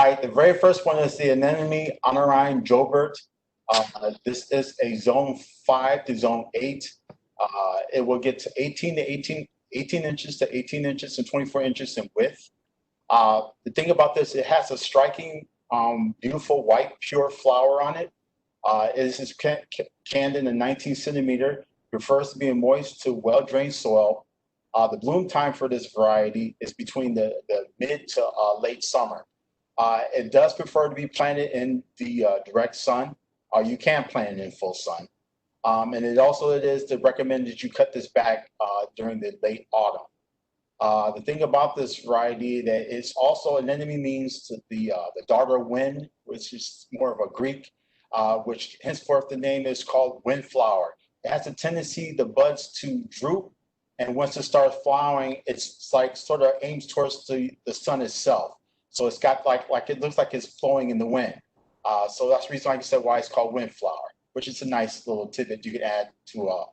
Right, the very first one is the anemone honorine Jobert. This is a zone 5 to zone 8. It will get to 18 inches to 18 inches and 24 inches in width. The thing about this, it has a striking, beautiful white pure flower on it. It is canned in a 19 centimeter, prefers to be in moist to well-drained soil. The bloom time for this variety is between the mid to late summer. It does prefer to be planted in the direct sun. You can plant it in full sun. And it is to recommend that you cut this back during the late autumn. The thing about this variety that it's also an enemy means to the daughter wind, which is more of a Greek, which henceforth the name is called windflower. It has a tendency the buds to droop, and once it starts flowering, it's like sort of aims towards the sun itself. So it's got like it looks like it's flowing in the wind. So that's the reason, like I said, why it's called windflower, which is a nice little tidbit you could add to a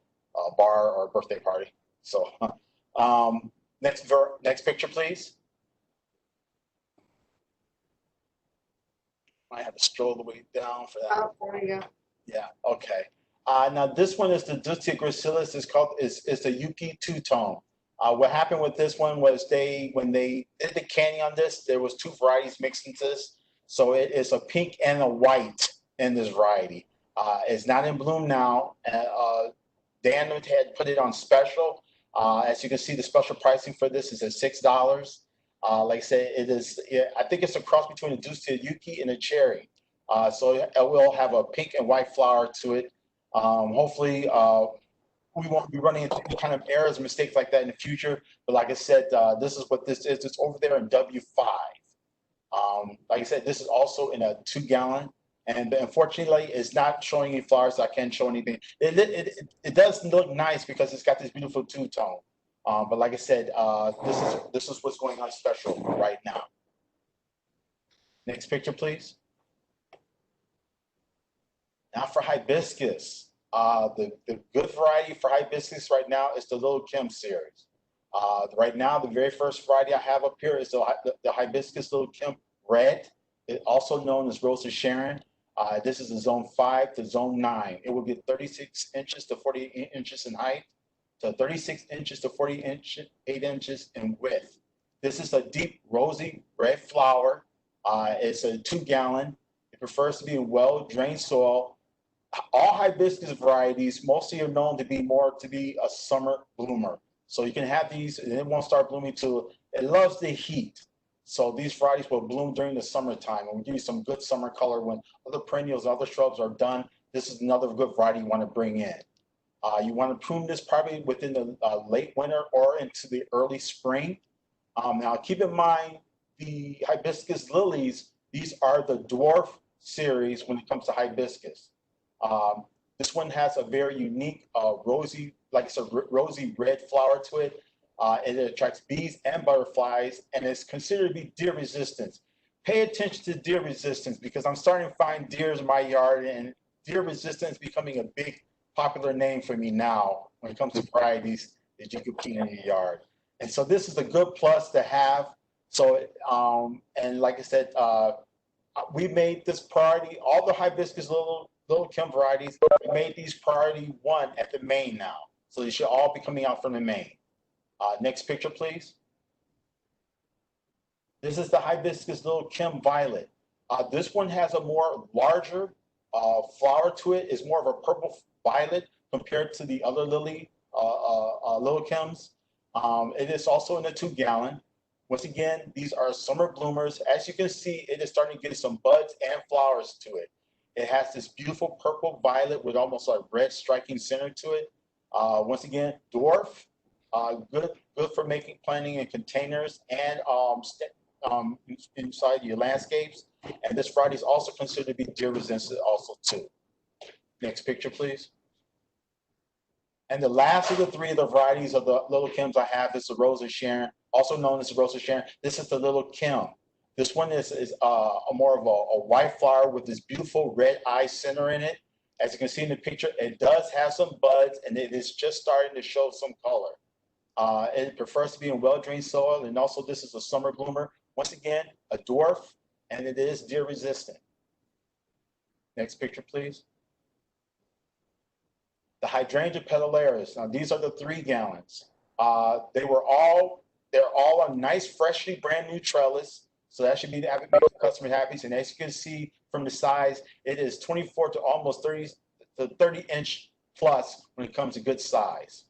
bar or a birthday party. So. Next picture, please. I have to scroll the way down for that. Oh, there you go. Yeah. Okay. Now this one is the Deutzia gracilis. It's the Yuki two-tone. What happened with this one was when they did the canning on this, there was two varieties mixed into this. So it is a pink and a white in this variety. It's not in bloom now. Dan had put it on special. As you can see, the special pricing for this is at $6. Like I said, I think it's a cross between a Deutzia Yuki and a cherry. So it will have a pink and white flower to it. Hopefully, we won't be running into any kind of errors and mistakes like that in the future. But like I said, this is what this is. It's over there in W5. Like I said, this is also in a 2-gallon. And unfortunately, it's not showing any flowers, so I can't show anything. It does look nice because it's got this beautiful two-tone. But like I said, this is what's going on special right now. Next picture, please. Now for hibiscus. The good variety for hibiscus right now is the Little Kim series. Right now, the very first variety I have up here is the hibiscus Little Kim Red, also known as Rose of Sharon. This is a zone 5 to zone 9. It will get 36 inches to 48 inches in height, to 36 inches to 48 inches in width. This is a deep rosy red flower. It's a 2-gallon. It prefers to be in well-drained soil. All hibiscus varieties mostly are known to be a summer bloomer. So you can have these, and it won't start blooming till it loves the heat. So these varieties will bloom during the summertime and will give you some good summer color when other perennials, other shrubs are done. This is another good variety you want to bring in. You want to prune this probably within the late winter or into the early spring. Now keep in mind the hibiscus lilies, these are the dwarf series when it comes to hibiscus. This one has a very unique rosy, like it's a rosy red flower to it. It attracts bees and butterflies, and it's considered to be deer resistant. Pay attention to deer resistance because I'm starting to find deers in my yard, and deer resistance is becoming a big popular name for me now when it comes to varieties that you can put in your yard. And so this is a good plus to have. So, and like I said, we made this priority, all the hibiscus little Kim varieties, we made these priority 1 at the main now. So they should all be coming out from the main. Next picture, please. This is the hibiscus Little Kim Violet. This one has a more larger flower to it. It's more of a purple violet compared to the other lily Little Kims. It is also in a 2-gallon. Once again, these are summer bloomers. As you can see, it is starting to get some buds and flowers to it. It has this beautiful purple violet with almost a red striking center to it. Once again, dwarf. Good for planting in containers and inside your landscapes. And this variety is also considered to be deer resistant also too. Next picture, please. And the last of the 3 of the varieties of the Little Kims I have is the Rose of Sharon, also known as the Rose of Sharon. This is the Little Kim. This one is more of a white flower with this beautiful red eye center in it. As you can see in the picture, it does have some buds, and it is just starting to show some color. It prefers to be in well-drained soil, and also this is a summer bloomer. Once again, a dwarf. and it is deer resistant. Next picture, please. The hydrangea petalaris. Now these are the 3 gallons. They're all a nice, freshly brand new trellis. So that should be the customer happy. And as you can see from the size, it is 24 to almost 30 to 30 inch plus when it comes to good size.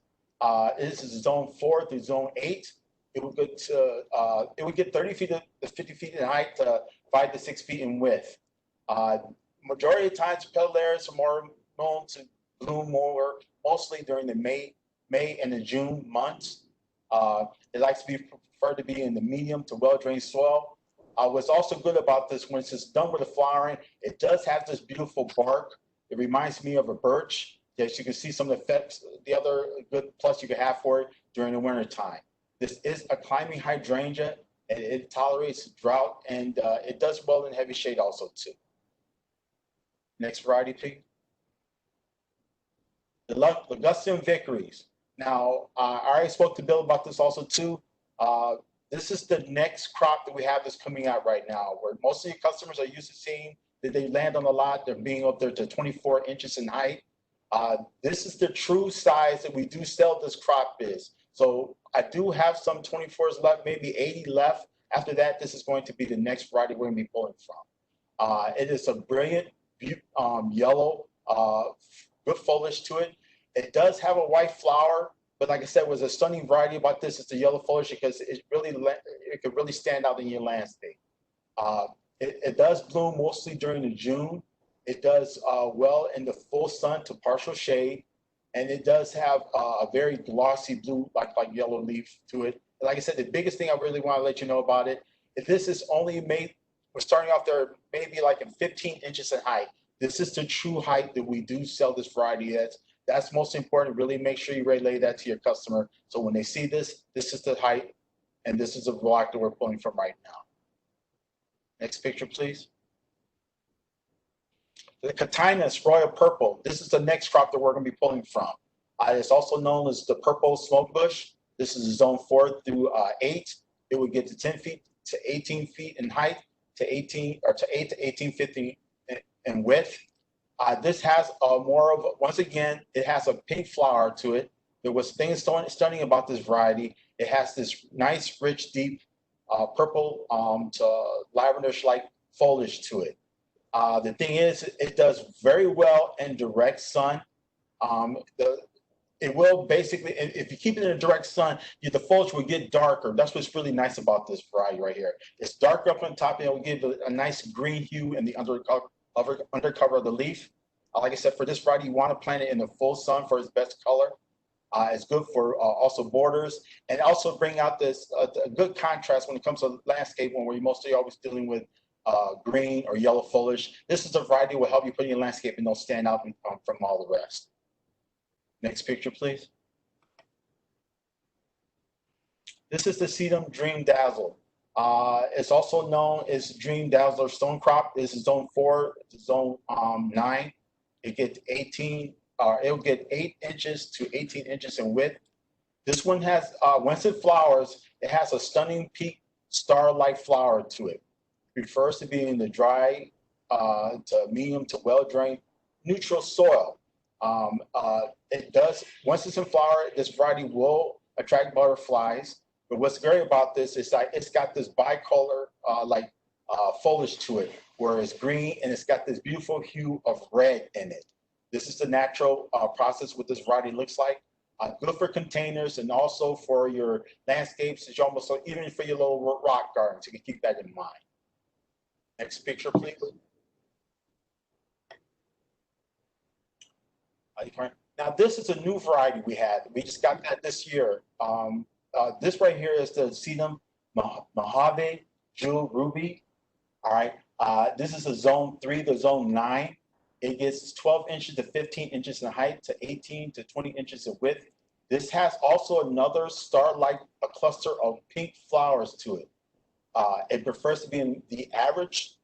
This is zone 4 through zone 8. It would get 30 feet to 50 feet in height to 5 to 6 feet in width. Majority of times, petalaris are more known to bloom mostly during the May and the June months. It likes to be preferred to be in the medium to well-drained soil. What's also good about this, once it's done with the flowering, it does have this beautiful bark. It reminds me of a birch. Yes, you can see some of the effects, the other good plus you can have for it during the winter time. This is a climbing hydrangea, and it tolerates drought, and it does well in heavy shade also too. Next variety, please. The Ligustium vicaris. Now, I already spoke to Bill about this also too. This is the next crop that we have that's coming out right now, where most of your customers are used to seeing that they land on a lot. They're being up there to 24 inches in height. This is the true size that we do sell this crop is. So I do have some 24s left, maybe 80 left. After that, this is going to be the next variety we're going to be pulling from. It is a brilliant yellow, good foliage to it. It does have a white flower, but like I said, was a stunning variety about this is the yellow foliage because it could really stand out in your landscape. It does bloom mostly during the June. It does well in the full sun to partial shade, and it does have a very glossy blue, like yellow leaf to it. And like I said, the biggest thing I really want to let you know about it, if this is only made, we're starting off there maybe like in 15 inches in height. This is the true height that we do sell this variety at. That's most important. Really make sure you relay that to your customer. So when they see this, this is the height, and this is the block that we're pulling from right now. Next picture, please. The Cotinus Royal Purple. This is the next crop that we're going to be pulling from. It's also known as the purple smoke bush. This is zone 4 through 8. It would get to 10 feet to 18 feet in height, to 8 to 18 feet in width. This has more of, once again, it has a pink flower to it. There was things stunning about this variety. It has this nice, rich, deep purple to lavenderish-like foliage to it. The thing is, it does very well in direct sun. It will basically, if you keep it in direct sun, the foliage will get darker. That's what's really nice about this variety right here. It's darker up on top, and it will give a nice green hue in the undercover of the leaf. Like I said, for this variety, you want to plant it in the full sun for its best color. It's good for also borders, and also bring out this a good contrast when it comes to landscape, when we're mostly always dealing with green or yellow foliage. This is a variety that will help you put in your landscape and they'll stand out from all the rest. Next picture, please. This is the Sedum Dream Dazzle. It's also known as Dream Dazzler Stone Crop. This is zone 4 to zone 9. It gets it'll get 8 inches to 18 inches in width. This one has, once it flowers, it has a stunning pink star-like flower to it. It prefers to be in the dry to medium to well-drained neutral soil. It does, once it's in flower, this variety will attract butterflies. But what's great about this is that it's got this bicolor foliage to it, where it's green and it's got this beautiful hue of red in it. This is the natural process what this variety looks like. Good for containers and also for your landscapes, even for your little rock gardens. You can keep that in mind. Next picture, please. Now, this is a new variety we had. We just got that this year. This right here is the Sedum Mojave Jewel Ruby. All right. This is a zone 3 to zone 9. It gets 12 inches to 15 inches in height to 18 to 20 inches in width. This has also another star-like a cluster of pink flowers to it. It prefers to be in the average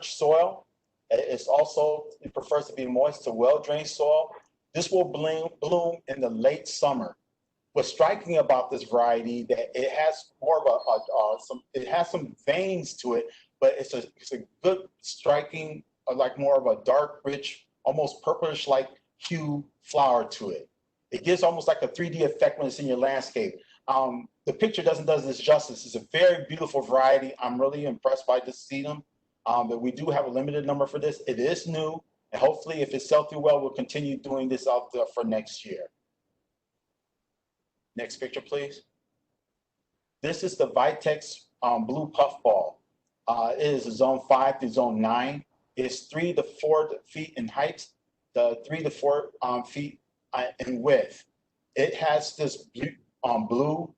soil. It prefers to be moist to well-drained soil. This will bloom in the late summer. What's striking about this variety that it has more of it has some veins to it, but it's a good striking, like more of a dark, rich, almost purplish like hue flower to it. It gives almost like a 3D effect when it's in your landscape. The picture doesn't do this justice. It's a very beautiful variety. I'm really impressed by this sedum, but we do have a limited number for this. It is new, and hopefully if it sells through well, we'll continue doing this out there for next year. Next picture, please. This is the Vitex blue puffball. It is a zone 5 to zone 9. It's 3 to 4 feet in height, the 3 to 4 feet in width. It has this blue,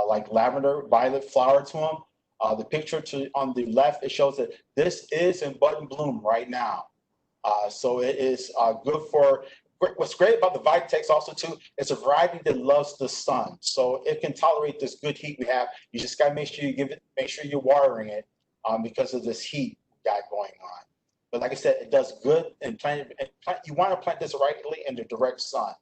like lavender, violet flower to them. The picture on the left, it shows that this is in bud and bloom right now. So it is good for. What's great about the Vitex also too, it's a variety that loves the sun, so it can tolerate this good heat we have. You just got to make sure you make sure you're watering it because of this heat we got going on. But like I said, it does good and you want to plant this rightly in the direct sun.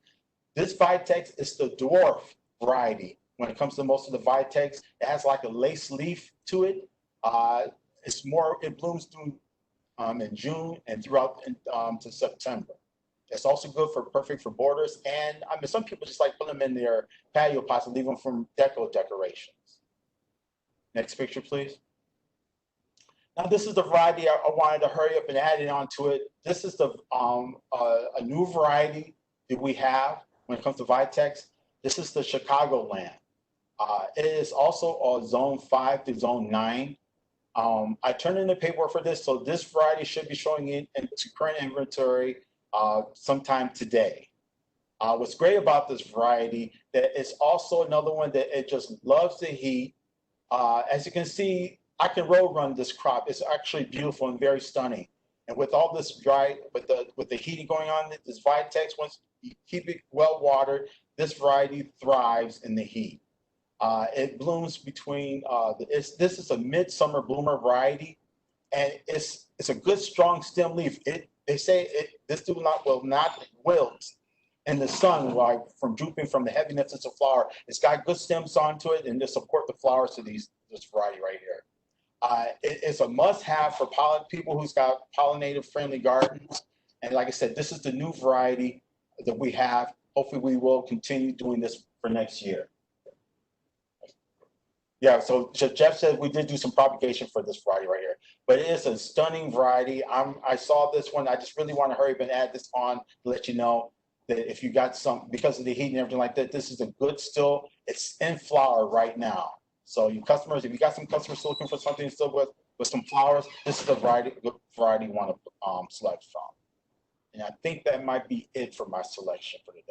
This Vitex is the dwarf variety. When it comes to most of the Vitex, it has like a lace leaf to it. It blooms through in June and throughout to September. It's also good perfect for borders, and I mean some people just like put them in their patio pots and leave them for decorations. Next picture, please. Now this is the variety I wanted to hurry up and add it onto it. This is the a new variety that we have when it comes to Vitex. This is the Chicagoland. It is also a zone 5 to zone 9. I turned in the paperwork for this, so this variety should be showing into current inventory sometime today. What's great about this variety, that it's also another one that it just loves the heat. As you can see, I can road run this crop. It's actually beautiful and very stunning. And with all this with the heating going on, this Vitex, once you keep it well watered, this variety thrives in the heat. It blooms between, this is a midsummer bloomer variety, and it's a good strong stem leaf. They say this will not wilt in the sun, like from drooping from the heaviness of the flower. It's got good stems onto it, and they support the flowers to this variety right here. It's a must-have for people who's got pollinator-friendly gardens. And like I said, this is the new variety that we have. Hopefully, we will continue doing this for next year. Yeah, so Jeff said we did do some propagation for this variety right here, but it is a stunning variety. I saw this one. I just really want to hurry up and add this on to let you know that if you got some, because of the heat and everything like that, this is a good still. It's in flower right now. So you customers, if you got some customers looking for something still with some flowers, this is the good variety you want to select from. And I think that might be it for my selection for today.